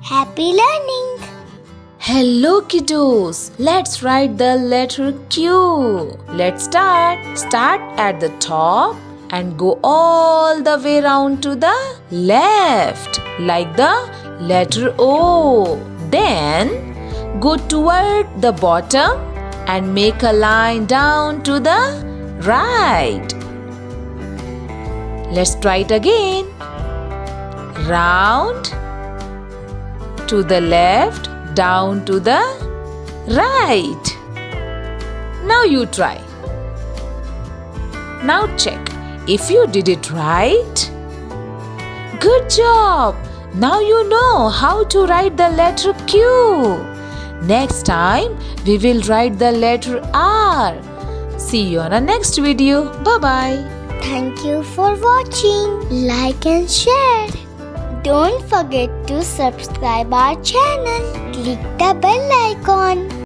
Happy learning! Hello kiddos, let's write the letter Q. Let's start. Start at the top and go all the way round to the left like the letter O. Then go toward the bottom and make a line down to the right. Let's try it again. Round to the left, down to the right. Now you try. Now check if you did it right. Good job! Now you know how to write the letter Q. Next time we will write the letter R. See you on our next video. Bye-bye. Thank you for watching. Like and share. Don't forget to subscribe our channel. Click the bell icon.